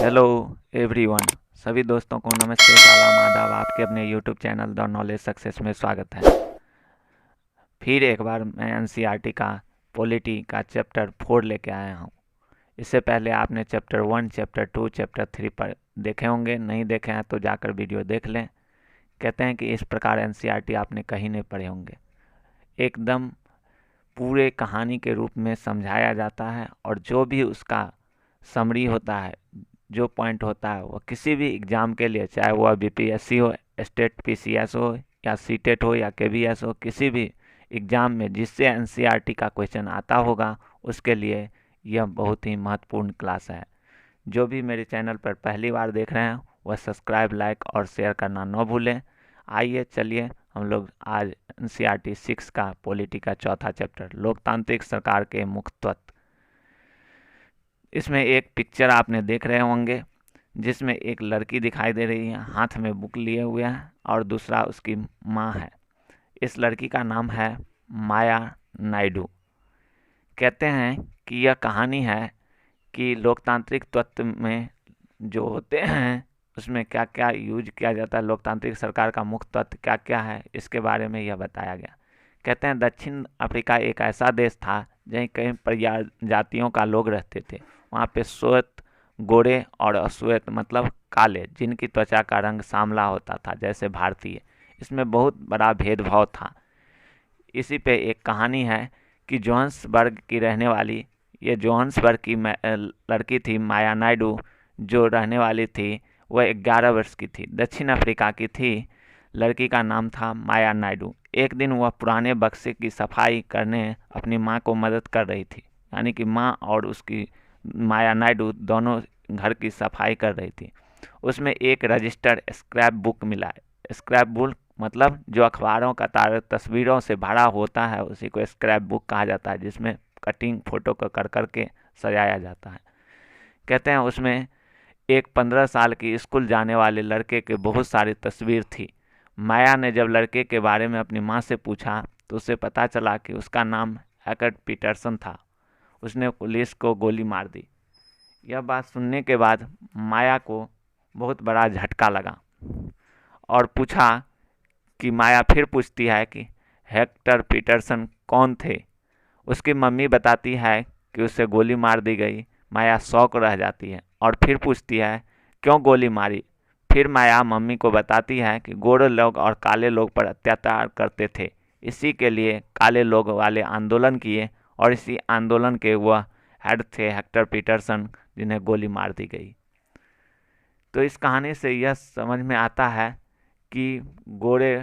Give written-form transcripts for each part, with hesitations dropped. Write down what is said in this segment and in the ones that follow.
Hello everyone. सभी दोस्तों को नमस्ते, सलाम, आदाब। आपके अपने YouTube channel the knowledge success में स्वागत है। फिर एक बार मैं एनसीईआरटी का पॉलिटी का चैप्टर 4 लेके आया हूँ। इससे पहले आपने चैप्टर 1, चैप्टर 2, चैप्टर 3 पर देखे होंगे। नहीं देखे हैं तो जाकर वीडियो देख लें। कहते हैं कि इस प्रकार एनसीईआरटी आपने कहीं नहीं पढ़े होंगे। एकदम पूरे कहानी के रूप में समझाया जाता है और जो भी उसका समरी होता है, जो पॉइंट होता है, वो किसी भी एग्ज़ाम के लिए, चाहे वह बीपीएससी हो, स्टेट पीसीएस हो, या सीटेट हो, या केवीएस हो, किसी भी एग्ज़ाम में जिससे एनसीईआरटी का क्वेश्चन आता होगा, उसके लिए यह बहुत ही महत्वपूर्ण क्लास है। जो भी मेरे चैनल पर पहली बार देख रहे हैं वह सब्सक्राइब, लाइक और शेयर करना न भूलें। आइए चलिए हम लोग आज एनसीईआरटी 6 का पॉलिटी का चौथा चैप्टर, लोकतांत्रिक सरकार के मुख्य तत्व। इसमें एक पिक्चर आपने देख रहे होंगे जिसमें एक लड़की दिखाई दे रही है, हाथ में बुक लिए हुए है, और दूसरा उसकी माँ है। इस लड़की का नाम है माया नायडू। कहते हैं कि यह कहानी है कि लोकतांत्रिक तत्व में जो होते हैं उसमें क्या क्या यूज किया जाता है, लोकतांत्रिक सरकार का मुख्य तत्व क्या क्या है, इसके बारे में यह बताया गया। कहते हैं दक्षिण अफ्रीका एक ऐसा देश था जहाँ कई प्रजातियों का लोग रहते थे। वहाँ पे श्वेत, गोरे और अश्वेत मतलब काले, जिनकी त्वचा का रंग सांवला होता था जैसे भारतीय। इसमें बहुत बड़ा भेदभाव था। इसी पे एक कहानी है कि जोहान्सबर्ग की रहने वाली, ये जोहान्सबर्ग की लड़की थी माया नायडू, जो रहने वाली थी वह 11 वर्ष की थी, दक्षिण अफ्रीका की थी। लड़की का नाम था माया नायडू। एक दिन वह पुराने बक्से की सफाई करने अपनी माँ को मदद कर रही थी, यानी कि माँ और उसकी माया नायडू दोनों घर की सफाई कर रही थी। उसमें एक रजिस्टर स्क्रैप बुक मिला। स्क्रैप बुक मतलब जो अखबारों का तस्वीरों से भरा होता है उसी को स्क्रैप बुक कहा जाता है, जिसमें कटिंग फोटो को कर करके सजाया जाता है। कहते हैं उसमें एक 15 साल की स्कूल जाने वाले लड़के के बहुत सारी तस्वीर थी। माया ने जब लड़के के बारे में अपनी माँ से पूछा तो उसे पता चला कि उसका नाम हैकर्ट पीटरसन था। उसने पुलिस को गोली मार दी। यह बात सुनने के बाद माया को बहुत बड़ा झटका लगा और पूछा कि माया फिर पूछती है कि हेक्टर पीटरसन कौन थे। उसकी मम्मी बताती है कि उसे गोली मार दी गई। माया शौक रह जाती है और फिर पूछती है क्यों गोली मारी। फिर माया मम्मी को बताती है कि गोरे लोग और काले लोग पर अत्याचार करते थे, इसी के लिए काले लोग वाले आंदोलन किए और इसी आंदोलन के वह हेड थे हेक्टर पीटरसन, जिन्हें गोली मार दी गई। तो इस कहानी से यह समझ में आता है कि गोरे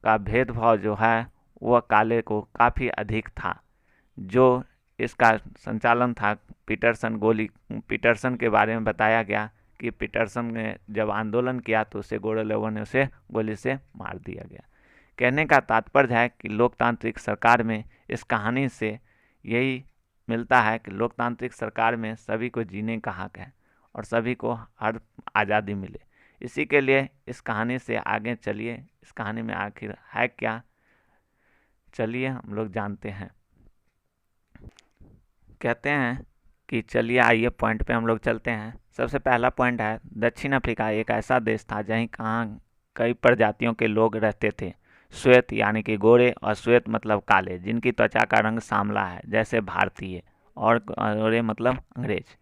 का भेदभाव जो है वह काले को काफ़ी अधिक था। जो इसका संचालन था पीटरसन के बारे में बताया गया कि पीटरसन ने जब आंदोलन किया तो उसे गोरे लोगों ने उसे गोली से मार दिया गया। कहने का तात्पर्य है कि लोकतांत्रिक सरकार में इस कहानी से यही मिलता है कि लोकतांत्रिक सरकार में सभी को जीने का हक है और सभी को हर आज़ादी मिले। इसी के लिए इस कहानी से आगे चलिए, इस कहानी में आखिर है क्या, चलिए हम लोग जानते हैं। कहते हैं कि चलिए आइए पॉइंट पे हम लोग चलते हैं। सबसे पहला पॉइंट है दक्षिण अफ्रीका एक ऐसा देश था जहीं कहाँ कई प्रजातियों के लोग रहते थे। श्वेत यानी कि गोरे और श्वेत मतलब काले, जिनकी त्वचा का रंग सांवला है जैसे भारतीय, और गोरे मतलब अंग्रेज।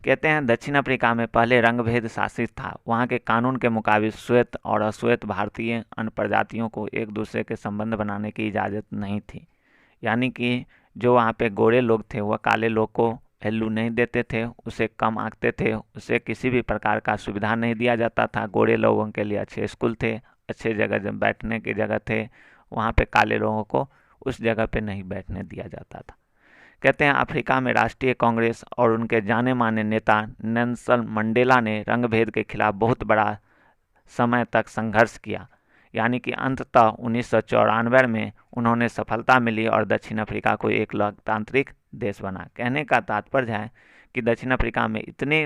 कहते हैं दक्षिण अफ्रीका में पहले रंग भेद शासित था। वहाँ के कानून के मुताबिक श्वेत और अश्वेत भारतीय अन्य प्रजातियों को एक दूसरे के संबंध बनाने की इजाज़त नहीं थी। यानी कि जो वहाँ पे गोरे लोग थे वह काले लोग को वैल्यू नहीं देते थे, उसे कम आंकते थे, उसे किसी भी प्रकार का सुविधा नहीं दिया जाता था। गोरे लोगों के लिए अच्छे स्कूल थे, अच्छे जगह जब बैठने की जगह थे, वहाँ पे काले लोगों को उस जगह पे नहीं बैठने दिया जाता था। कहते हैं अफ्रीका में राष्ट्रीय कांग्रेस और उनके जाने माने नेता नेल्सन मंडेला ने रंग भेद के खिलाफ बहुत बड़ा समय तक संघर्ष किया। यानी कि अंततः 1994 में उन्होंने सफलता मिली और दक्षिण अफ्रीका को एक लोकतांत्रिक देश बना। कहने का तात्पर्य है कि दक्षिण अफ्रीका में इतने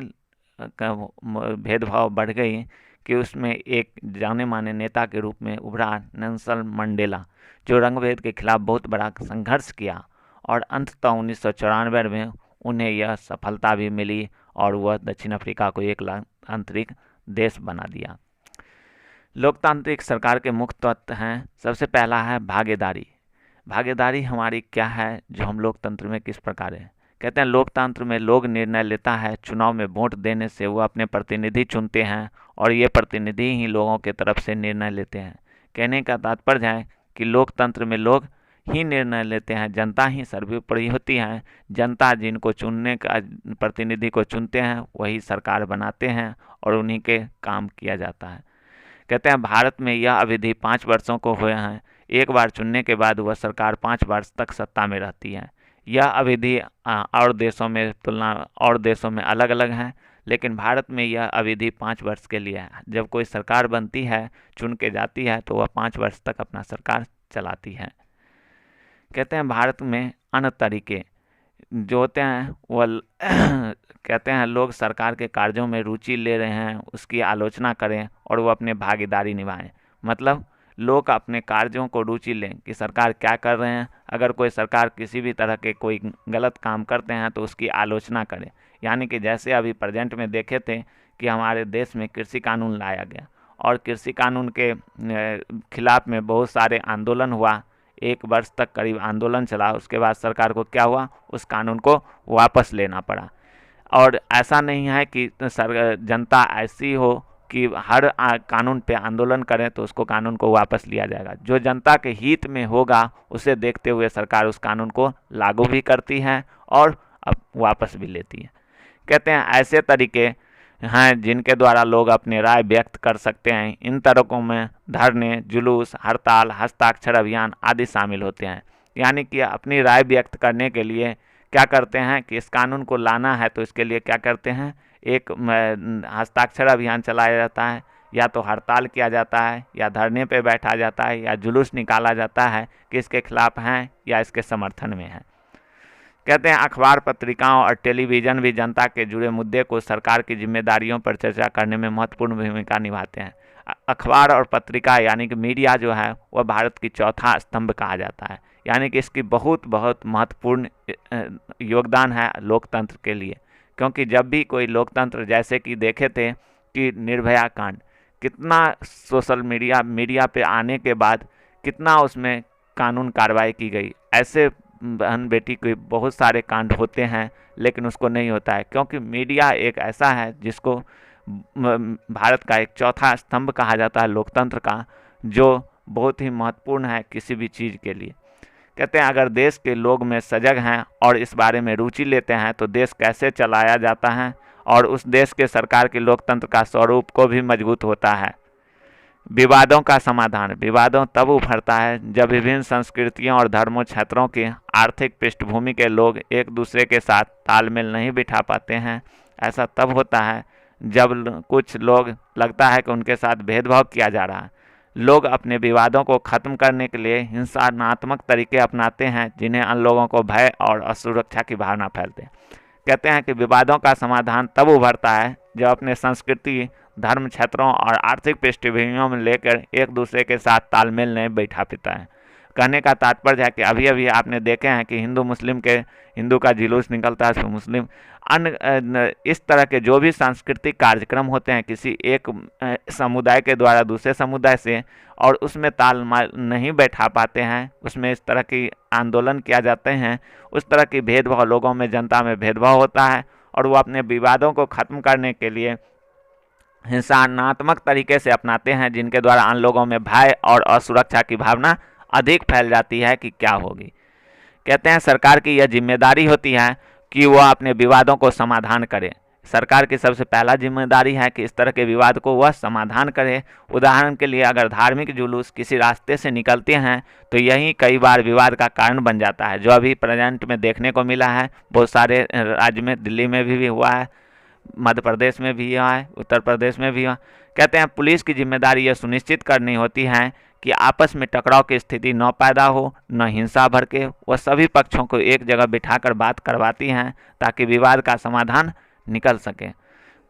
भेदभाव बढ़ गई कि उसमें एक जाने माने नेता के रूप में उभरा नेल्सन मंडेला, जो रंग भेद के खिलाफ बहुत बड़ा संघर्ष किया और अंततः 1994 में उन्हें यह सफलता भी मिली और वह दक्षिण अफ्रीका को एक लोकतांत्रिक देश बना दिया। लोकतांत्रिक सरकार के मुख्य तत्व हैं, सबसे पहला है भागीदारी। भागीदारी हमारी क्या है, जो हम लोकतंत्र में किस प्रकार है। कहते हैं लोकतंत्र में लोग निर्णय लेता है, चुनाव में वोट देने से वो अपने प्रतिनिधि चुनते हैं और ये प्रतिनिधि ही लोगों के तरफ से निर्णय लेते हैं। कहने का तात्पर्य है कि लोकतंत्र में लोग ही निर्णय लेते हैं, जनता ही सर्वोपरि होती है। जनता जिनको चुनने का प्रतिनिधि को चुनते हैं वही सरकार बनाते हैं और उन्हीं के काम किया जाता है। कहते हैं भारत में यह अवधि 5 वर्षों को हुए हैं। एक बार चुनने के बाद वह सरकार 5 वर्ष तक सत्ता में रहती है। यह अवधि और देशों में अलग अलग है, लेकिन भारत में यह अवधि 5 वर्ष के लिए है। जब कोई सरकार बनती है, चुन के जाती है, तो वह 5 वर्ष तक अपना सरकार चलाती है। कहते हैं भारत में अन्य तरीके जो होते हैं वह कहते हैं लोग सरकार के कार्यों में रुचि ले रहे हैं, उसकी आलोचना करें और वो अपने भागीदारी निभाएं। मतलब लोग अपने कार्यों को रुचि लें कि सरकार क्या कर रहे हैं। अगर कोई सरकार किसी भी तरह के कोई गलत काम करते हैं तो उसकी आलोचना करें। यानी कि जैसे अभी प्रेजेंट में देखे थे कि हमारे देश में कृषि कानून लाया गया और कृषि कानून के खिलाफ में बहुत सारे आंदोलन हुआ। 1 वर्ष तक करीब आंदोलन चला। उसके बाद सरकार को क्या हुआ, उस कानून को वापस लेना पड़ा। और ऐसा नहीं है कि जनता ऐसी हो कि हर कानून पे आंदोलन करें तो उसको कानून को वापस लिया जाएगा। जो जनता के हित में होगा उसे देखते हुए सरकार उस कानून को लागू भी करती है और अब वापस भी लेती है। कहते हैं ऐसे तरीके हैं जिनके द्वारा लोग अपनी राय व्यक्त कर सकते हैं। इन तरीकों में धरने, जुलूस, हड़ताल, हस्ताक्षर अभियान आदि शामिल होते हैं। यानी कि अपनी राय व्यक्त करने के लिए क्या करते हैं कि इस कानून को लाना है तो इसके लिए क्या करते हैं, एक हस्ताक्षर अभियान चलाया जाता है, या तो हड़ताल किया जाता है, या धरने पे बैठा जाता है, या जुलूस निकाला जाता है कि इसके खिलाफ हैं या इसके समर्थन में है। कहते हैं अखबार, पत्रिकाओं और टेलीविज़न भी जनता के जुड़े मुद्दे को सरकार की जिम्मेदारियों पर चर्चा करने में महत्वपूर्ण भूमिका निभाते हैं। अखबार और पत्रिका यानी कि मीडिया जो है वह भारत की चौथा स्तंभ कहा जाता है। यानी कि इसकी बहुत महत्वपूर्ण योगदान है लोकतंत्र के लिए। क्योंकि जब भी कोई लोकतंत्र, जैसे कि देखे थे कि निर्भया कांड, कितना सोशल मीडिया पे आने के बाद कितना उसमें कानून कार्रवाई की गई। ऐसे बहन बेटी के बहुत सारे कांड होते हैं लेकिन उसको नहीं होता है, क्योंकि मीडिया एक ऐसा है जिसको भारत का एक चौथा स्तंभ कहा जाता है लोकतंत्र का, जो बहुत ही महत्वपूर्ण है किसी भी चीज़ के लिए। कहते हैं अगर देश के लोग में सजग हैं और इस बारे में रुचि लेते हैं तो देश कैसे चलाया जाता है और उस देश के सरकार के लोकतंत्र का स्वरूप को भी मजबूत होता है। विवादों का समाधान। विवादों तब उभरता है जब विभिन्न संस्कृतियों और धर्मों क्षेत्रों की आर्थिक पृष्ठभूमि के लोग एक दूसरे के साथ तालमेल नहीं बिठा पाते हैं। ऐसा तब होता है जब कुछ लोग लगता है कि उनके साथ भेदभाव किया जा रहा है। लोग अपने विवादों को खत्म करने के लिए हिंसात्मक तरीके अपनाते हैं जिन्हें अन्य लोगों को भय और असुरक्षा की भावना फैलते हैं। कहते हैं कि विवादों का समाधान तब उभरता है जब अपने संस्कृति, धर्म, क्षेत्रों और आर्थिक पृष्ठभूमियों में लेकर एक दूसरे के साथ तालमेल नहीं बैठा पाता है। कहने का तात्पर्य है कि अभी आपने देखे हैं कि हिंदू का जुलूस निकलता है, तो मुस्लिम अन्य इस तरह के जो भी सांस्कृतिक कार्यक्रम होते हैं किसी एक समुदाय के द्वारा दूसरे समुदाय से, और उसमें तालमेल नहीं बैठा पाते हैं, उसमें इस तरह की आंदोलन किया जाते हैं, उस तरह की भेदभाव लोगों में, जनता में भेदभाव होता है और वो अपने विवादों को खत्म करने के लिए हिंसात्मक तरीके से अपनाते हैं, जिनके द्वारा अन्य लोगों में भय और असुरक्षा की भावना अधिक फैल जाती है कि क्या होगी। कहते हैं सरकार की यह जिम्मेदारी होती है कि वह अपने विवादों को समाधान करे। सरकार की सबसे पहला जिम्मेदारी है कि इस तरह के विवाद को वह समाधान करे। उदाहरण के लिए अगर धार्मिक जुलूस किसी रास्ते से निकलते हैं तो यही कई बार विवाद का कारण बन जाता है, जो अभी प्रेजेंट में देखने को मिला है। बहुत सारे राज्य में, दिल्ली में भी हुआ है, मध्य प्रदेश में भी हुआ है, उत्तर प्रदेश में भी हुआ। कहते हैं पुलिस की जिम्मेदारी यह सुनिश्चित करनी होती है कि आपस में टकराव की स्थिति न पैदा हो, न हिंसा भड़के। वह सभी पक्षों को एक जगह बिठाकर बात करवाती हैं ताकि विवाद का समाधान निकल सके।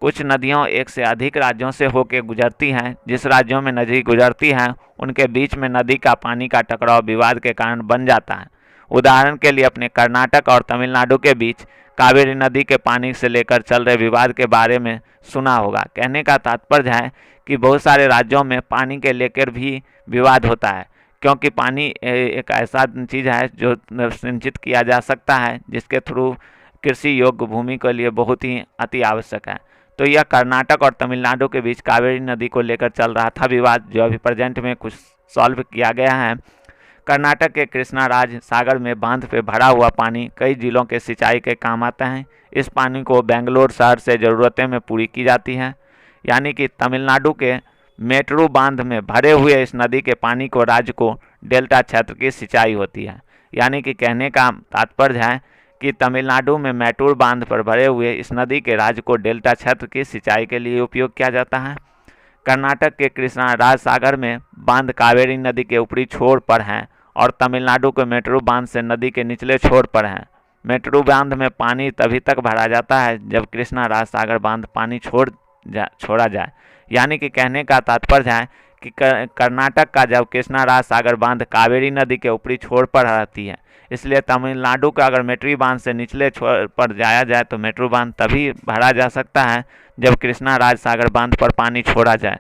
कुछ नदियां एक से अधिक राज्यों से होकर गुजरती हैं। जिस राज्यों में नदी गुजरती है उनके बीच में नदी का पानी का टकराव विवाद के कारण बन जाता है। उदाहरण के लिए अपने कर्नाटक और तमिलनाडु के बीच कावेरी नदी के पानी से लेकर चल रहे विवाद के बारे में सुना होगा। कहने का तात्पर्य है कि बहुत सारे राज्यों में पानी के लेकर भी विवाद होता है, क्योंकि पानी एक ऐसा चीज़ है जो सिंचित किया जा सकता है, जिसके थ्रू कृषि योग्य भूमि के लिए बहुत ही अति आवश्यक है। तो यह कर्नाटक और तमिलनाडु के बीच कावेरी नदी को लेकर चल रहा था विवाद, जो अभी प्रेजेंट में कुछ सॉल्व किया गया है। कर्नाटक के कृष्णाराज सागर में बांध पे भरा हुआ पानी कई जिलों के सिंचाई के काम आता है। इस पानी को बेंगलोर शहर से ज़रूरतें में पूरी की जाती है। यानी कि तमिलनाडु के मेट्रू बांध में भरे हुए इस नदी के पानी को राज्य को डेल्टा क्षेत्र की सिंचाई होती है। यानी कि कहने का तात्पर्य है कि तमिलनाडु में मैटूर बांध पर भरे हुए इस नदी के राज्य को डेल्टा क्षेत्र की सिंचाई के लिए उपयोग किया जाता है। कर्नाटक के कृष्णाराज सागर में बांध कावेरी नदी के ऊपरी छोर पर हैं और तमिलनाडु के मेट्रू बांध से नदी के निचले छोर पर हैं। मेट्रू बांध में पानी तभी तक भरा जाता है जब कृष्णाराज सागर बांध पानी छोड़ा जाए। यानी कि कहने का तात्पर्य है कि कर्नाटक का जब कृष्णाराज सागर बांध कावेरी नदी के ऊपरी छोर पर रहती है, इसलिए तमिलनाडु का अगर मेट्रू बांध से निचले छोर पर जाया जाए तो मेट्रू बांध तभी भरा जा सकता है जब कृष्णाराज सागर बांध पर पानी छोड़ा जाए।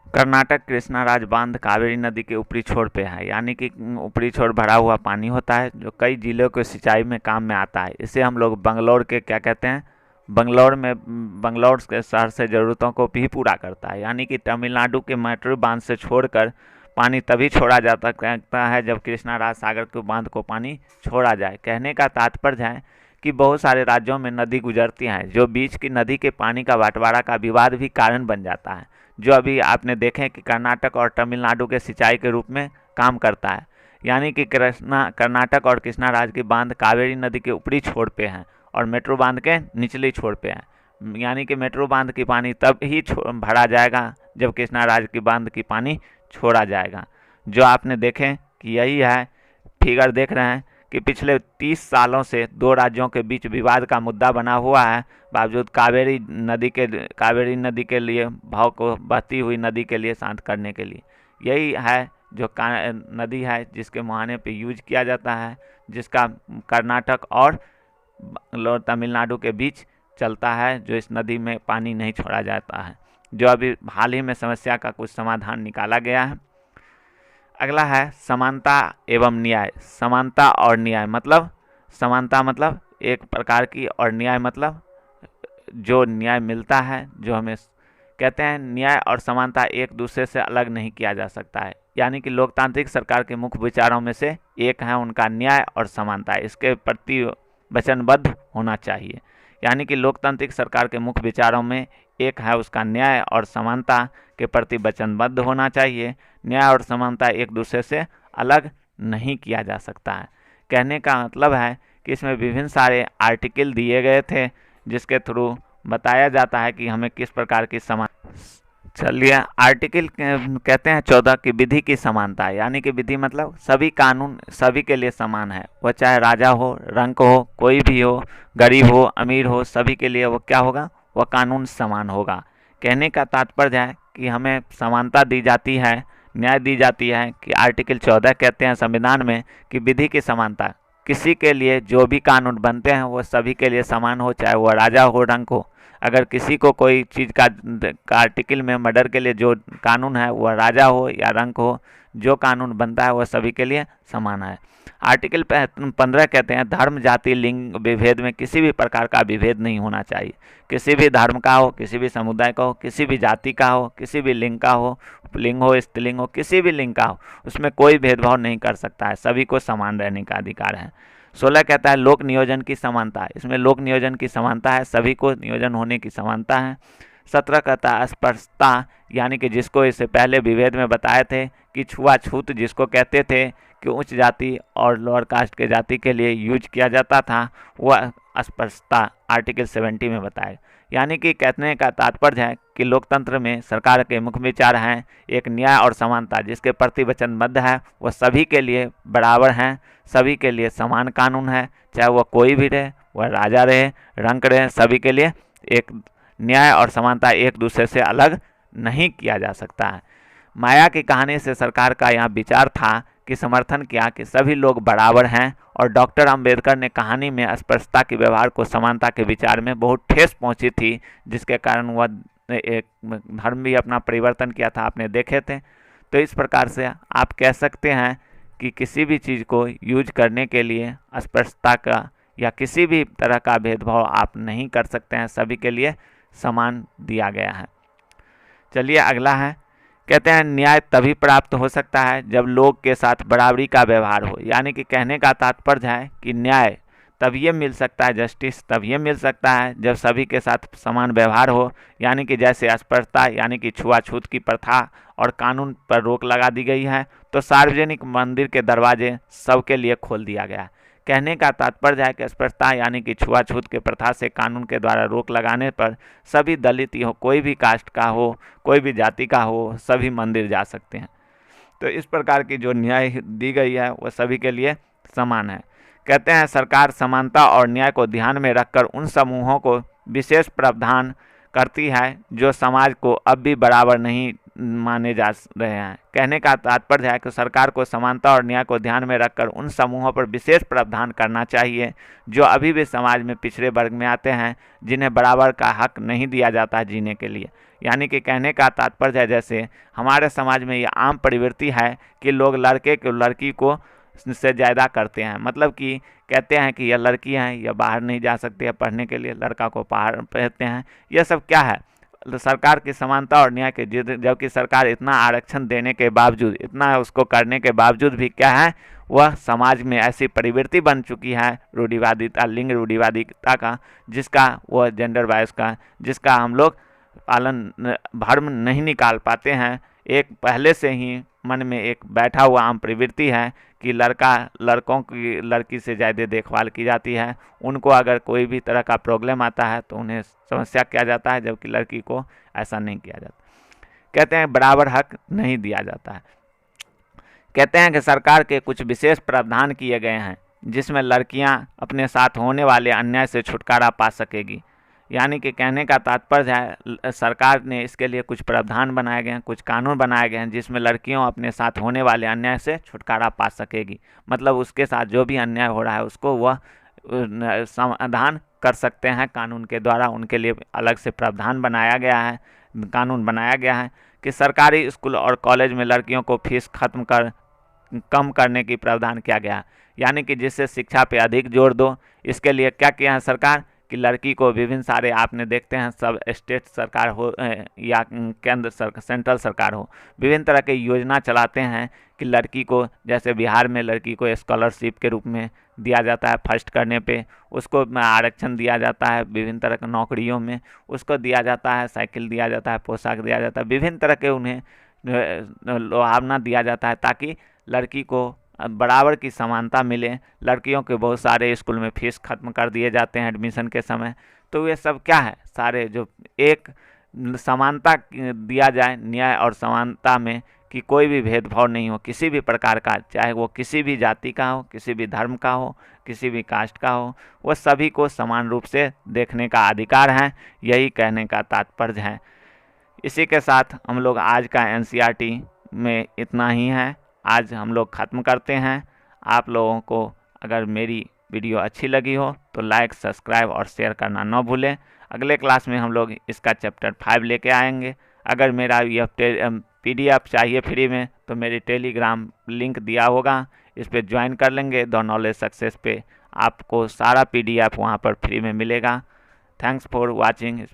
कर्नाटक कृष्णाराज बांध कावेरी नदी के ऊपरी छोर पे है, यानी कि ऊपरी छोर भरा हुआ पानी होता है जो कई जिलों के सिंचाई में काम में आता है। इसे हम लोग बंगलौर के क्या कहते हैं, बंगलौर के शहर से ज़रूरतों को भी पूरा करता है। यानी कि तमिलनाडु के मेट्रू बांध से छोड़कर पानी तभी छोड़ा जा सकता है जब कृष्णाराज सागर के बांध को पानी छोड़ा जाए। कहने का तात्पर्य है कि बहुत सारे राज्यों में नदी गुजरती हैं, जो बीच की नदी के पानी का बंटवारा का विवाद भी कारण बन जाता है, जो अभी आपने देखें कि कर्नाटक और तमिलनाडु के सिंचाई के रूप में काम करता है। यानी कि कर्नाटक और कृष्णाराज की बांध कावेरी नदी के ऊपरी छोर पे हैं और मेट्रू बांध के निचले छोर पे हैं। यानी कि मेट्रू बांध की पानी तब ही भरा जाएगा जब कृष्णाराज की बांध की पानी छोड़ा जाएगा। जो आपने देखें कि यही है, फिगर देख रहे हैं कि पिछले 30 सालों से दो राज्यों के बीच विवाद का मुद्दा बना हुआ है, बावजूद कावेरी नदी के लिए भाव को बहती हुई नदी के लिए शांत करने के लिए। यही है जो नदी है जिसके मुहाने पे यूज किया जाता है, जिसका कर्नाटक और तमिलनाडु के बीच चलता है, जो इस नदी में पानी नहीं छोड़ा जाता है, जो अभी हाल ही में समस्या का कुछ समाधान निकाला गया है। अगला है समानता एवं न्याय। समानता और न्याय मतलब, समानता मतलब एक प्रकार की और न्याय मतलब जो न्याय मिलता है, जो हमें कहते हैं न्याय और समानता एक दूसरे से अलग नहीं किया जा सकता है। यानी कि लोकतांत्रिक सरकार के मुख्य विचारों में से एक है उनका न्याय और समानता, इसके प्रति वचनबद्ध होना चाहिए। यानी कि लोकतांत्रिक सरकार के मुख्य विचारों में एक है उसका न्याय और समानता के प्रति वचनबद्ध होना चाहिए। न्याय और समानता एक दूसरे से अलग नहीं किया जा सकता है। कहने का मतलब है कि इसमें विभिन्न सारे आर्टिकल दिए गए थे, जिसके थ्रू बताया जाता है कि हमें किस प्रकार की चलिए आर्टिकल कहते हैं 14 की विधि की समानता। यानी कि विधि मतलब सभी कानून सभी के लिए समान है, वह चाहे राजा हो, रंक हो, कोई भी हो, गरीब हो, अमीर हो, सभी के लिए वो क्या होगा, वह कानून समान होगा। कहने का तात्पर्य है कि हमें समानता दी जाती है, न्याय दी जाती है कि आर्टिकल 14 कहते हैं संविधान में कि विधि की समानता, किसी के लिए जो भी कानून बनते हैं वो सभी के लिए समान हो, चाहे वह राजा हो, रंक हो। अगर किसी को कोई चीज़ का आर्टिकल में मर्डर के लिए जो कानून है वह राजा हो या रंक हो, जो कानून बनता है वह सभी के लिए समान है। आर्टिकल 15 कहते हैं धर्म, जाति, लिंग विभेद में किसी भी प्रकार का विभेद नहीं होना चाहिए। किसी भी धर्म का हो, किसी भी समुदाय का हो, किसी भी जाति का हो, किसी भी लिंग का हो, लिंग हो, स्त्रीलिंग हो, किसी भी लिंग का हो, उसमें कोई भेदभाव नहीं कर सकता है, सभी को समान रहने का अधिकार है। 16 कहता है लोक नियोजन की समानता, इसमें लोक नियोजन की समानता है, सभी को नियोजन होने की समानता है। 17 कहता है अस्पृश्यता, यानी कि जिसको इससे पहले विभेद में बताए थे कि छुआछूत जिसको कहते थे कि उच्च जाति और लोअर कास्ट के जाति के लिए यूज किया जाता था, वह अस्पृश्यता आर्टिकल 70 में बताया। यानी कि कहने का तात्पर्य है कि लोकतंत्र में सरकार के मुख्य विचार हैं एक न्याय और समानता, जिसके प्रति वचनबद्ध है, वह सभी के लिए बराबर हैं, सभी के लिए समान कानून है, चाहे वह कोई भी रहे, वह राजा रहे, रंक रहे, सभी के लिए एक न्याय और समानता एक दूसरे से अलग नहीं किया जा सकता है। माया की कहानी से सरकार का यह विचार था कि समर्थन किया कि सभी लोग बराबर हैं, और डॉक्टर अंबेडकर ने कहानी में अस्पृश्यता के व्यवहार को समानता के विचार में बहुत ठेस पहुंची थी, जिसके कारण वह एक धर्म भी अपना परिवर्तन किया था, आपने देखे थे। तो इस प्रकार से आप कह सकते हैं कि किसी भी चीज़ को यूज करने के लिए अस्पृश्यता का या किसी भी तरह का भेदभाव आप नहीं कर सकते हैं, सभी के लिए समान दिया गया है। चलिए अगला है, कहते हैं न्याय तभी प्राप्त हो सकता है जब लोग के साथ बराबरी का व्यवहार हो। यानी कि कहने का तात्पर्य है कि न्याय तब ये मिल सकता है, जस्टिस तब ये मिल सकता है जब सभी के साथ समान व्यवहार हो। यानी कि जैसे अस्पृश्यता यानी कि छुआछूत की प्रथा और कानून पर रोक लगा दी गई है, तो सार्वजनिक मंदिर के दरवाजे सबके लिए खोल दिया गया है। कहने का तात्पर्य है कि अस्पृश्यता यानी कि छुआछूत के प्रथा से कानून के द्वारा रोक लगाने पर सभी दलित हो, कोई भी कास्ट का हो, कोई भी जाति का हो, सभी मंदिर जा सकते हैं। तो इस प्रकार की जो न्याय दी गई है वह सभी के लिए समान है। कहते हैं सरकार समानता और न्याय को ध्यान में रखकर उन समूहों को विशेष प्रावधान करती है जो समाज को अब भी बराबर नहीं माने जा रहे हैं। कहने का तात्पर्य है कि सरकार को समानता और न्याय को ध्यान में रखकर उन समूहों पर विशेष प्रावधान करना चाहिए जो अभी भी समाज में पिछड़े वर्ग में आते हैं, जिन्हें बराबर का हक नहीं दिया जाता है जीने के लिए। यानी कि कहने का तात्पर्य है जैसे हमारे समाज में ये आम प्रवृत्ति है कि लोग लड़के को लड़की को से ज़्यादा करते हैं। मतलब कि कहते हैं कि यह लड़की है, यह बाहर नहीं जा सकती है पढ़ने के लिए, लड़का को बाहर पढ़ते हैं। यह सब क्या है? सरकार की समानता और न्याय के, जबकि सरकार इतना आरक्षण देने के बावजूद, इतना उसको करने के बावजूद भी क्या है, वह समाज में ऐसी प्रवृत्ति बन चुकी है रूढ़िवादिता, लिंग रूढ़िवादिता का, जिसका वह जेंडर वाइज का, जिसका हम लोग पालन भर्म नहीं निकाल पाते हैं। एक पहले से ही मन में एक बैठा हुआ आम प्रवृत्ति है कि लड़कों की लड़की से ज़्यादा देखभाल की जाती है। उनको अगर कोई भी तरह का प्रॉब्लम आता है तो उन्हें समस्या किया जाता है, जबकि लड़की को ऐसा नहीं किया जाता। कहते हैं बराबर हक नहीं दिया जाता है। कहते हैं कि सरकार के कुछ विशेष प्रावधान किए गए हैं जिसमें लड़कियां अपने साथ होने वाले अन्याय से छुटकारा पा सकेगी। यानी कि कहने का तात्पर्य है सरकार ने इसके लिए कुछ प्रावधान बनाए गए हैं, कुछ कानून बनाए गए हैं जिसमें लड़कियों अपने साथ होने वाले अन्याय से छुटकारा पा सकेगी। मतलब उसके साथ जो भी अन्याय हो रहा है उसको वह समाधान कर सकते हैं कानून के द्वारा। उनके लिए अलग से प्रावधान बनाया गया है, कानून बनाया गया है कि सरकारी स्कूल और कॉलेज में लड़कियों को फीस कम करने की प्रावधान किया गया। यानी कि जिससे शिक्षा पे अधिक जोर दो। इसके लिए क्या किया है सरकार कि लड़की को विभिन्न सारे, आपने देखते हैं सब स्टेट सरकार हो या केंद्र सेंट्रल सरकार हो, विभिन्न तरह के योजना चलाते हैं कि लड़की को, जैसे बिहार में लड़की को स्कॉलरशिप के रूप में दिया जाता है, फर्स्ट करने पे उसको आरक्षण दिया जाता है, विभिन्न तरह के नौकरियों में उसको दिया जाता है, साइकिल दिया जाता है, पोशाक दिया जाता है, विभिन्न तरह के उन्हें लुभावना दिया जाता है ताकि लड़की को बराबर की समानता मिले। लड़कियों के बहुत सारे स्कूल में फीस खत्म कर दिए जाते हैं एडमिशन के समय। तो ये सब क्या है, सारे जो एक समानता दिया जाए, न्याय और समानता में, कि कोई भी भेदभाव नहीं हो किसी भी प्रकार का, चाहे वो किसी भी जाति का हो, किसी भी धर्म का हो, किसी भी कास्ट का हो, वो सभी को समान रूप से देखने का अधिकार है। यही कहने का तात्पर्य है। इसी के साथ हम लोग आज का NCERT में इतना ही है, आज हम लोग ख़त्म करते हैं। आप लोगों को अगर मेरी वीडियो अच्छी लगी हो तो लाइक, सब्सक्राइब और शेयर करना न भूलें। अगले क्लास में हम लोग इसका चैप्टर 5 लेके आएंगे। अगर मेरा यह PDF चाहिए फ्री में तो मेरी टेलीग्राम लिंक दिया होगा, इस पर ज्वाइन कर लेंगे। द नॉलेज सक्सेस पे आपको सारा PDF वहाँ पर फ्री में मिलेगा। Thanks for watching.